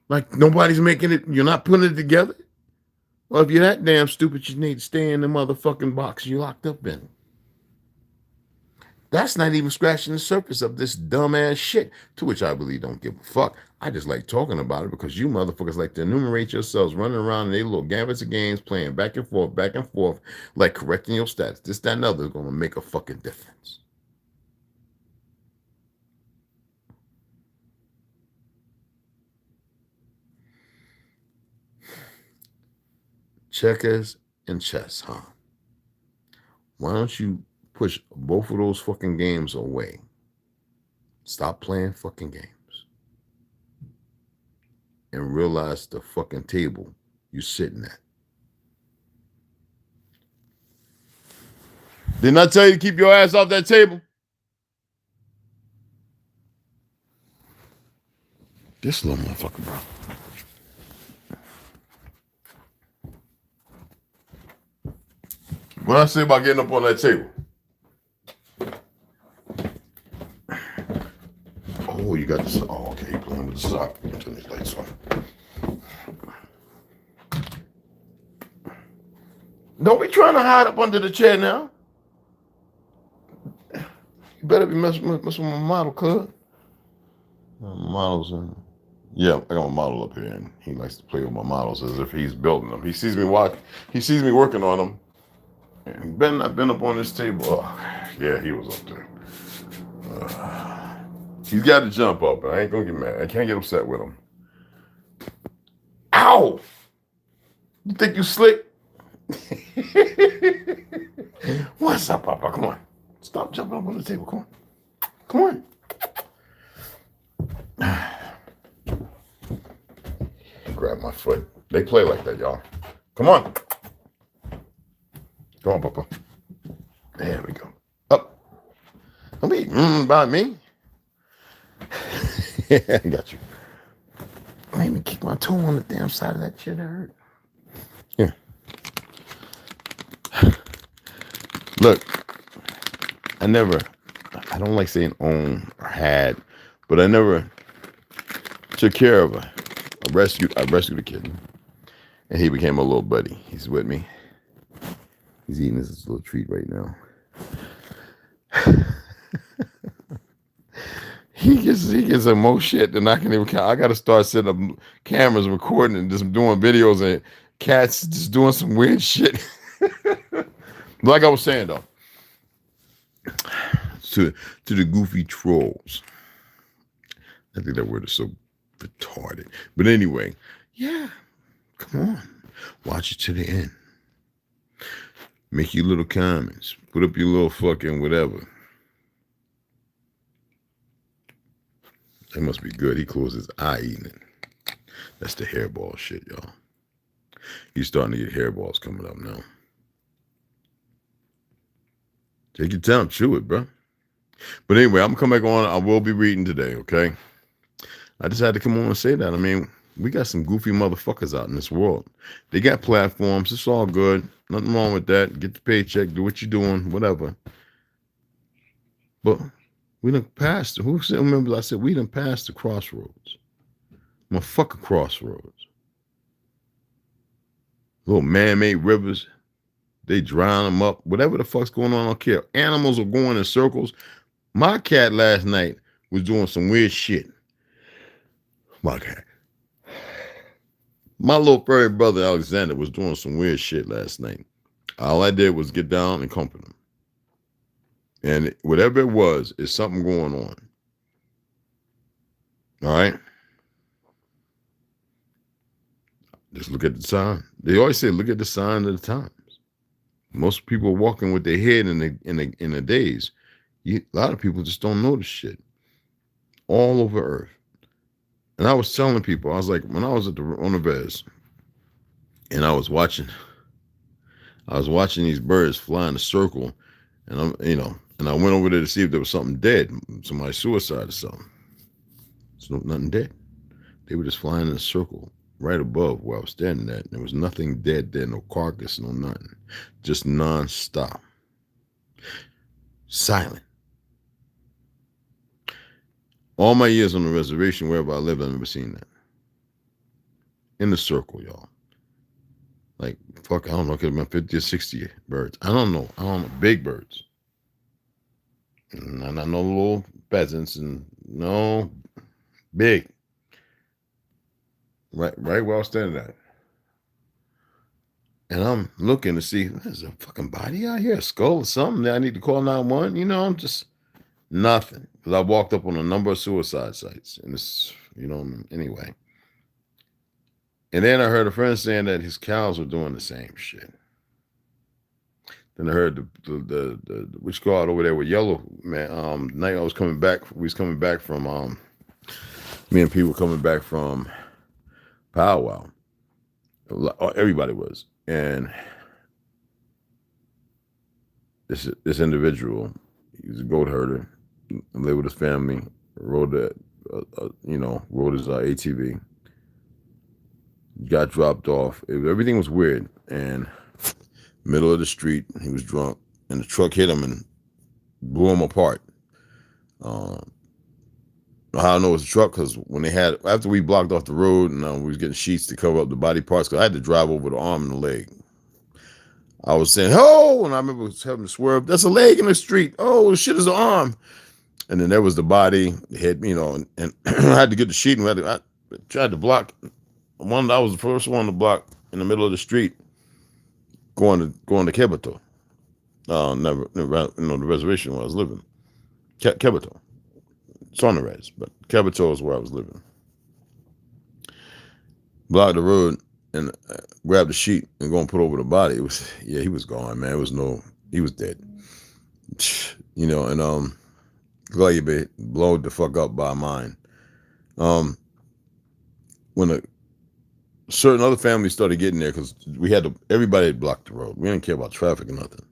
Like nobody's making it, you're not putting it together. Well, if you're that damn stupid, you need to stay in the motherfucking box you locked up in. That's not even scratching the surface of this dumbass shit, to which I really don't give a fuck. I just like talking about it because you motherfuckers like to enumerate yourselves running around in their little gambits of games, playing back and forth, like correcting your stats. This, that, and other is going to make a fucking difference. Checkers and chess, huh? Why don't you push both of those fucking games away? Stop playing fucking games. And realize the fucking table you're sitting at. Didn't I tell you to keep your ass off that table? This little motherfucker, bro. What I say about getting up on that table? Oh, you got this. Oh, okay. You're playing with the sock. Turn these lights on. Don't be trying to hide up under the chair now. You better be messing with my model, cuz. Models. Yeah, I got my model up here, and he likes to play with my models as if he's building them. He sees me working on them. And I've been up on this table. Oh, yeah, he was up there. He's got to jump up, but I ain't gonna get mad. I can't get upset with him. Ow! You think you slick? What's up, Papa? Come on. Stop jumping up on the table. Come on. Come on. Grab my foot. They play like that, y'all. Come on. Come on, Papa. There we go. Up. Don't be about me. I got you. I ain't even kick my toe on the damn side of that shit. That hurt. Here. Look, I don't like saying own or had, but I never took care of her. I rescued a kitten, and he became a little buddy. He's with me. He's eating his little treat right now. He gets some more shit than I can even count. I got to start setting up cameras, recording, and just doing videos, and cats just doing some weird shit. Like I was saying though, to the goofy trolls. I think that word is so retarded. But anyway, yeah, come on, watch it to the end. Make your little comments. Put up your little fucking whatever. That must be good. He closed his eye eating it. That's the hairball shit, y'all. He's starting to get hairballs coming up now. Take your time, chew it, bro. But anyway, I'm coming back on. I will be reading today, okay? I just had to come on and say that. I mean, we got some goofy motherfuckers out in this world. They got platforms. It's all good. Nothing wrong with that. Get the paycheck. Do what you're doing. Whatever. But we done passed. Who said? Remember, I said we done passed the crossroads. Motherfucker crossroads. Little man-made rivers. They drown them up. Whatever the fuck's going on, I don't care. Animals are going in circles. My cat last night was doing some weird shit. My cat. My little furry brother Alexander was doing some weird shit last night. All I did was get down and comfort him. And whatever it was, is something going on. All right? Just look at the sign. They always say, look at the sign of the times. Most people are walking with their head in the days. A lot of people just don't notice shit. All over Earth. And I was telling people, I was like, when I was on the res, and I was watching these birds fly in a circle, and and I went over there to see if there was something dead, somebody suicide or something. There's nothing dead. They were just flying in a circle right above where I was standing at. There was nothing dead there, no carcass, no nothing. Just nonstop. Silent. All my years on the reservation, wherever I lived, I've never seen that. In the circle, y'all. Like, fuck, I don't know, it could have been 50 or 60 birds. I don't know. Big birds. And not no little pheasants, and no, big. Right where I was standing at. And I'm looking to see, there's a fucking body out here, a skull or something that I need to call 911. I'm just nothing. Because I walked up on a number of suicide sites. And it's, anyway. And then I heard a friend saying that his cows were doing the same shit. Then I heard the witch guard over there with yellow, man. Night I was coming back. We was coming back from me and people coming back from powwow. Everybody was. And this individual, he was a goat herder, lived with his family, rode his ATV, got dropped off. Everything was weird. And middle of the street, he was drunk, and the truck hit him and blew him apart. How I know it's a truck, because when after we blocked off the road and we was getting sheets to cover up the body parts, because I had to drive over the arm and the leg. I was saying, oh, and I remember having to swerve. That's a leg in the street. Oh, shit is an arm. And then there was the body, the head, and I had to get the sheet, and I tried to block. I was the first one to block in the middle of the street going to Kebato. The reservation where I was living. Kebato. It's on the res, but Kebato is where I was living. Blocked the road and grabbed the sheet and go and put over the body. He was gone, man. He was dead. And glad you be blown the fuck up by mine. When certain other families started getting there, because everybody had blocked the road. We didn't care about traffic or nothing.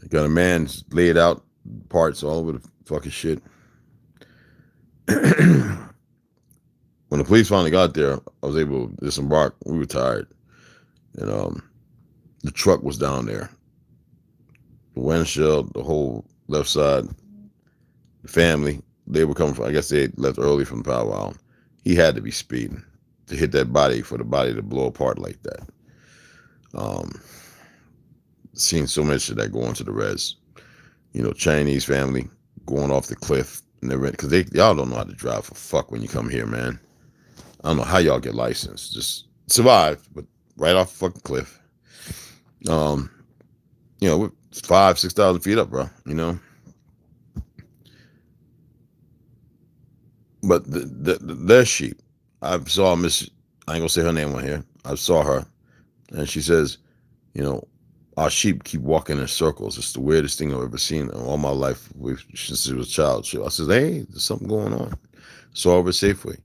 Got a man laid out parts all over the fucking shit. When the police finally got there, I was able to disembark. We were tired. And the truck was down there. The windshield, the whole left side, the family, they were coming from, I guess they left early from powwow. He had to be speeding to hit that body, for the body to blow apart like that. Seen so much of that going to the res. Chinese family going off the cliff. Because y'all don't know how to drive for fuck when you come here, man. I don't know how y'all get licensed. Just survive, but right off the fucking cliff. We're 5,000-6,000 feet up, bro. But their sheep, I saw Miss, I ain't gonna say her name on here. I saw her, and she says, our sheep keep walking in circles. It's the weirdest thing I've ever seen in all my life since she was a child. I says, hey, there's something going on. Saw over Safeway.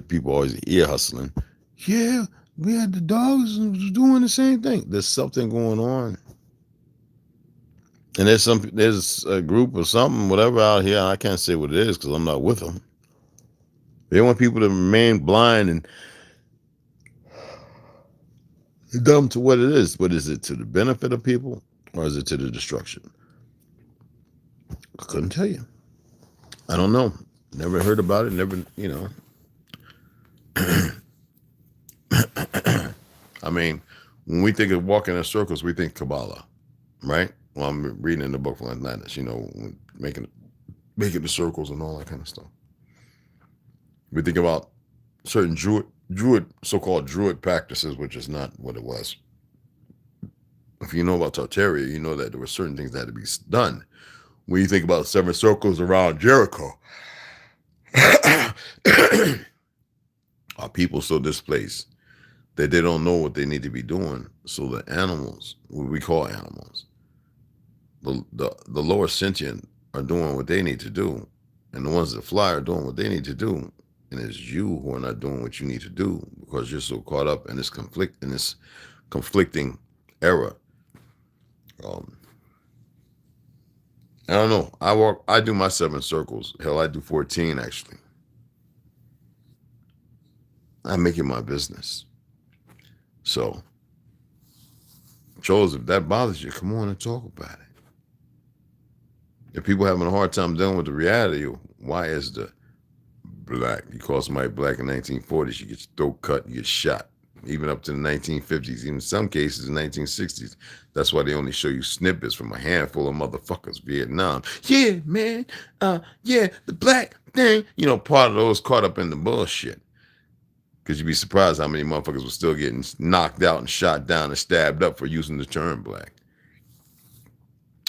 People always ear hustling. Yeah, we had the dogs doing the same thing. There's something going on. And there's a group or something, whatever out here. I can't say what it is because I'm not with them. They want people to remain blind and dumb to what it is. What is it, to the benefit of people, or is it to the destruction? I couldn't tell you. I don't know. Never heard about it. Never, I mean, when we think of walking in circles, we think Kabbalah, right? Well, I'm reading in the book from Atlantis, making the circles and all that kind of stuff. We think about certain so-called Druid practices, which is not what it was. If you know about Tartaria, you know that there were certain things that had to be done. When you think about 7 circles around Jericho, are people so displaced that they don't know what they need to be doing? So the animals, what we call animals, the lower sentient are doing what they need to do, and the ones that fly are doing what they need to do. And it's you who are not doing what you need to do because you're so caught up in this conflicting era. I don't know. I do my 7 circles. Hell, I do 14 actually. I make it my business. So, Charles, if that bothers you, come on and talk about it. If people having a hard time dealing with the reality, why is the black? You call somebody black in 1940s, you get your throat cut, you get shot. Even up to the 1950s, even in some cases, the 1960s. That's why they only show you snippets from a handful of motherfuckers. Vietnam, yeah, man, yeah, the black thing. Part of those caught up in the bullshit. Because you'd be surprised how many motherfuckers were still getting knocked out and shot down and stabbed up for using the term black.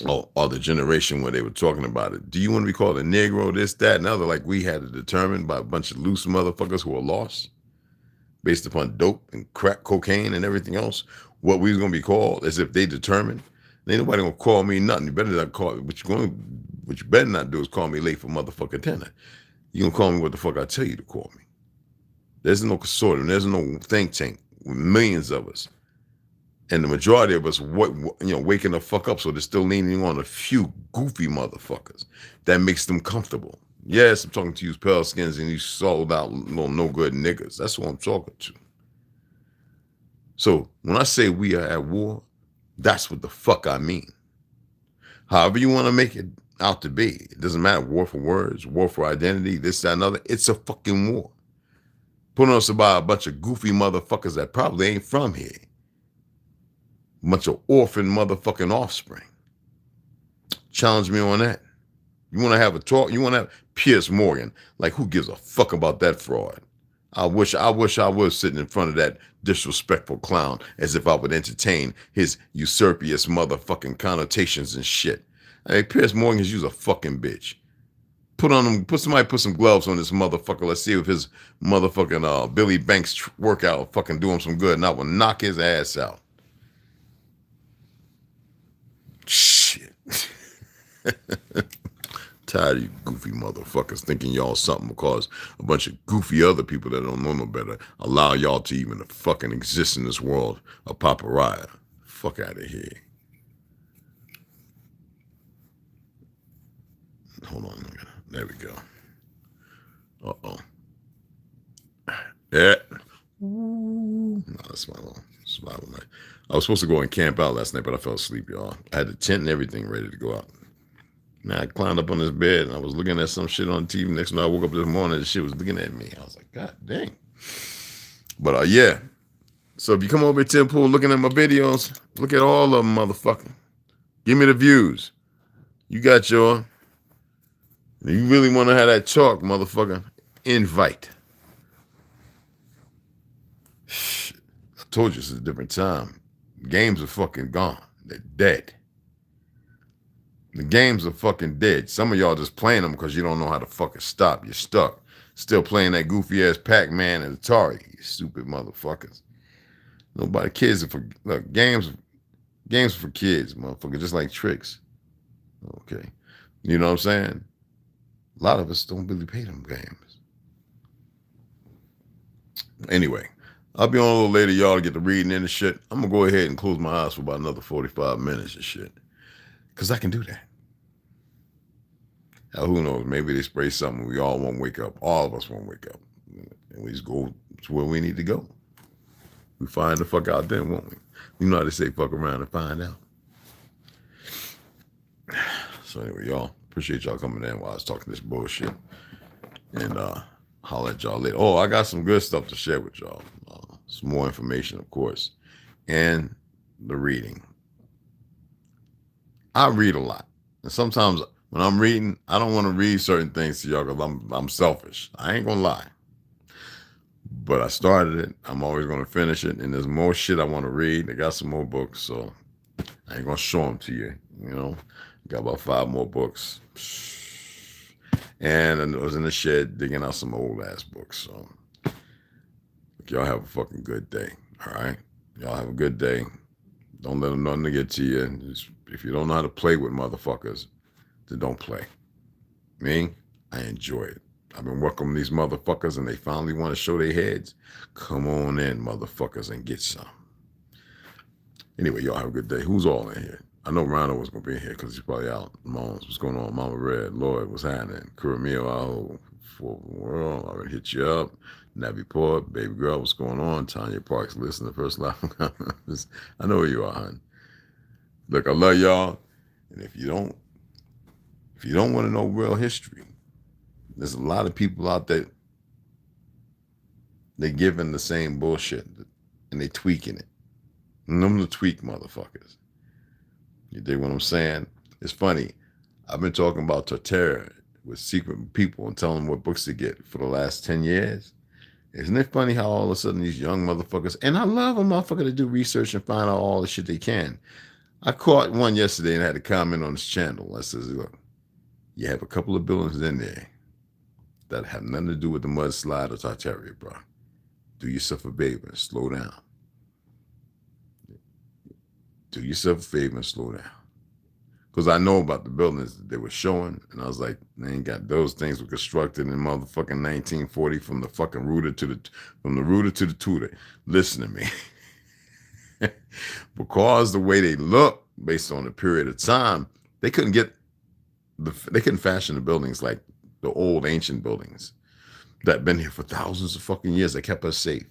Or the generation where they were talking about it. Do you want to be called a Negro, this, that, and other, like we had it determined by a bunch of loose motherfuckers who are lost based upon dope and crack cocaine and everything else? What we was going to be called as if they determined? Ain't nobody going to call me nothing. You better not call me. What you better not do is call me late for motherfucking dinner. You going to call me what the fuck I tell you to call me. There's no consortium. There's no think tank with millions of us. And the majority of us, waking the fuck up, so they're still leaning on a few goofy motherfuckers that makes them comfortable. Yes, I'm talking to you pale skins and you sold out little no good niggas. That's what I'm talking to. So when I say we are at war, that's what the fuck I mean. However you want to make it out to be, it doesn't matter. War for words, war for identity, this, that, and other. It's a fucking war. Put on us by a bunch of goofy motherfuckers that probably ain't from here. Bunch of orphan motherfucking offspring. Challenge me on that. You want to have a talk? You want to have Piers Morgan? Like, who gives a fuck about that fraud? I wish I was sitting in front of that disrespectful clown as if I would entertain his usurpious motherfucking connotations and shit. Hey, Piers Morgan is a fucking bitch. Put some gloves on this motherfucker. Let's see if his motherfucking Billy Banks workout will fucking do him some good, and I will knock his ass out. Shit. Tired of you goofy motherfuckers thinking y'all something because a bunch of goofy other people that don't know no better allow y'all to even fucking exist in this world of papaya. Fuck out of here. Hold on. There we go. Uh-oh. Yeah. No, that's my little survival night. I was supposed to go and camp out last night, but I fell asleep, y'all. I had the tent and everything ready to go out. Now I climbed up on this bed and I was looking at some shit on TV. Next night I woke up this morning and the shit was looking at me. I was like, God dang. But yeah. So if you come over to Temple looking at my videos, look at all of them, motherfucker. Give me the views. You got your. You really want to have that talk, motherfucker? Invite. Shit. I told you it's a different time. Games are fucking gone. They're dead. The games are fucking dead. Some of y'all just playing them because you don't know how to fucking stop. You're stuck. Still playing that goofy ass Pac-Man and Atari. You stupid motherfuckers. Nobody kids are for look, games are for kids, motherfucker, just like tricks. Okay. You know what I'm saying? A lot of us don't really play them games. Anyway, I'll be on a little later, y'all, to get to reading in and shit. I'm gonna go ahead and close my eyes for about another 45 minutes and shit. Because I can do that. Hell, who knows? Maybe they spray something. We all won't wake up. All of us won't wake up. And we just go to where we need to go. We find the fuck out then, won't we? You know how they say fuck around and find out. So anyway, y'all, appreciate y'all coming in while I was talking this bullshit. And holler at y'all later. Oh, I got some good stuff to share with y'all. Some more information, of course. And the reading. I read a lot. And sometimes when I'm reading, I don't want to read certain things to y'all because I'm selfish. I ain't gonna lie. But I started it. I'm always gonna finish it. And there's more shit I want to read. I got some more books, so I ain't gonna show them to you. You know, got about 5 more books. And I was in the shed digging out some old ass books. So y'all have a fucking good day. All right. Y'all have a good day. Don't let them nothing to get to you. Just, if you don't know how to play with motherfuckers, then don't play. Me, I enjoy it. I've been working with these motherfuckers and they finally want to show their heads. Come on in, motherfuckers, and get some. Anyway, y'all have a good day. Who's all in here? I know Rhino was going to be in here because he's probably out. Moms, what's going on? Mama Red, Lloyd, what's happening? Kuramio, Aho, for the world. I already hit you up. Navi Port, baby girl, what's going on? Tanya Parks, listen to first live. I know where you are, hon. Look, I love y'all. And if you don't want to know real history, there's a lot of people out there, they're giving the same bullshit and they tweaking it. And them the tweak motherfuckers. You dig what I'm saying? It's funny. I've been talking about Torterra with secret people and telling them what books to get for the last 10 years. Isn't it funny how all of a sudden these young motherfuckers, and I love a motherfucker to do research and find out all the shit they can. I caught one yesterday and had to comment on his channel. I says, look, you have a couple of buildings in there that have nothing to do with the mudslide or Tartaria, bro. Do yourself a favor and slow down. Do yourself a favor and slow down. Because I know about the buildings that they were showing, and I was like, they ain't got those things were constructed in motherfucking 1940 from the fucking rooter to the tutor. Listen to me. Because the way they look, based on the period of time, they couldn't fashion the buildings like the old ancient buildings that been here for thousands of fucking years that kept us safe.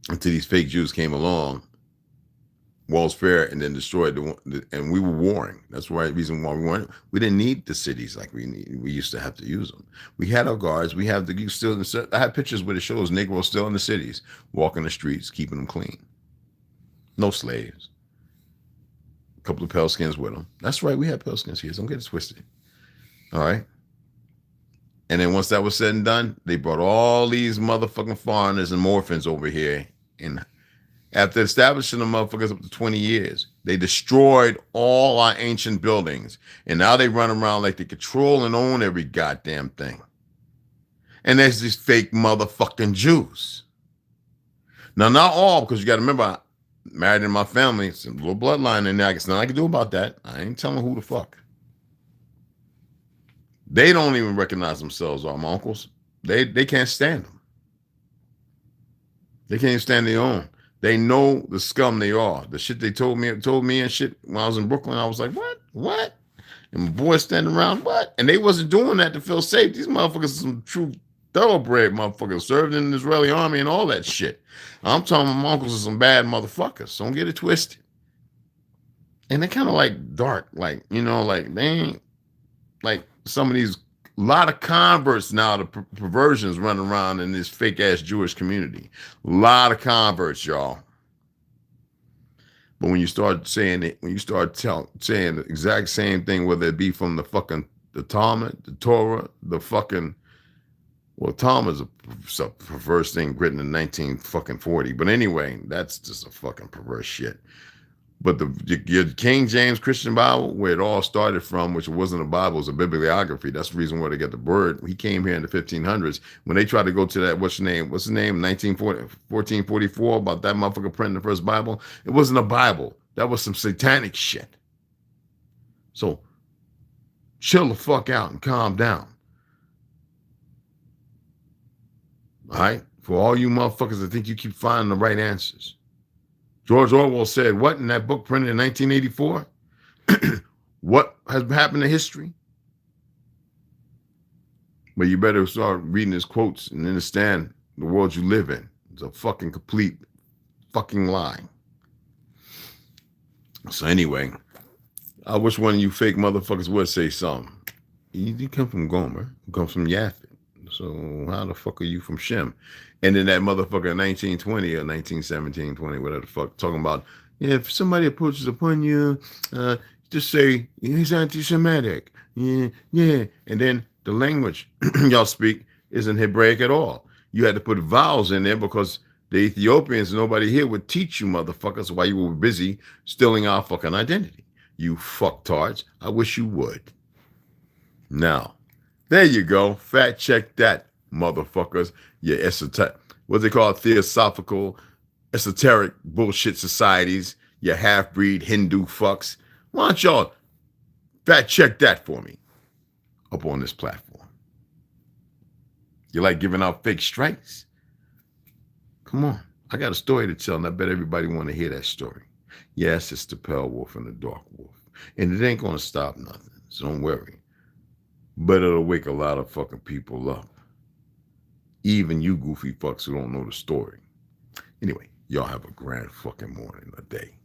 Until these fake Jews came along, World's Fair, and then destroyed and we were warring. That's the reason why we didn't need the cities like we used to have to use them. We had our guards. We have I have pictures where it shows Negroes still in the cities, walking the streets, keeping them clean. No slaves. A couple of pale skins with them. That's right, we had pale skins here. Don't get it twisted. All right. And then once that was said and done, they brought all these motherfucking foreigners and Morphins over here. And after establishing the motherfuckers up to 20 years, they destroyed all our ancient buildings. And now they run around like they control and own every goddamn thing. And there's these fake motherfucking Jews. Now, not all, because you got to remember, I married in my family. It's a little bloodline in there. There's nothing I can do about that. I ain't telling who the fuck. They don't even recognize themselves, my uncles. They can't stand them. They can't stand their own. They know the scum they are. The shit they told me and shit when I was in Brooklyn, I was like, what? And my boys standing around, what? And they wasn't doing that to feel safe. These motherfuckers are some true thoroughbred motherfuckers, served in the Israeli army and all that shit. I'm telling my uncles are some bad motherfuckers. So don't get it twisted. And they're kind of like dark, like, you know, like they ain't like some of these, a lot of converts now to perversions running around in this fake ass Jewish community. A lot of converts, y'all. But when you start saying it, when you start saying the exact same thing, whether it be from the Talmud, the Torah, the fucking, well, Talmud is a perverse thing written in 1940. But anyway, that's just a fucking perverse shit. But your King James Christian Bible, where it all started from, which wasn't a Bible, it was a bibliography. That's the reason why they got the word. He came here in the 1500s. When they tried to go to that, what's the name? 1444, about that motherfucker printing the first Bible. It wasn't a Bible. That was some satanic shit. So chill the fuck out and calm down. All right? For all you motherfuckers that think you keep finding the right answers. George Orwell said what in that book printed in 1984? What has happened to history? But you better start reading his quotes and understand the world you live in. It's a fucking complete fucking lie. So anyway, I wish one of you fake motherfuckers would say something. You come from Gomer. You come from Yafet. So how the fuck are you from Shem? And then that motherfucker in 1920 or 1917, 20, whatever the fuck, talking about, yeah, if somebody approaches upon you, just say, he's anti-Semitic. Yeah, yeah. And then the language y'all speak isn't Hebraic at all. You had to put vowels in there because the Ethiopians, nobody here would teach you motherfuckers while you were busy stealing our fucking identity. You fucktards. I wish you would. Now, there you go. Fact check that, motherfuckers. Your esoteric, what they call theosophical, esoteric bullshit societies, your half-breed Hindu fucks. Why don't y'all fact check that for me up on this platform? You like giving out fake strikes? Come on. I got a story to tell, and I bet everybody want to hear that story. Yes, it's the pale wolf and the dark wolf. And it ain't going to stop nothing, so don't worry. But it'll wake a lot of fucking people up. Even you goofy fucks who don't know the story. Anyway, y'all have a grand fucking morning, a day.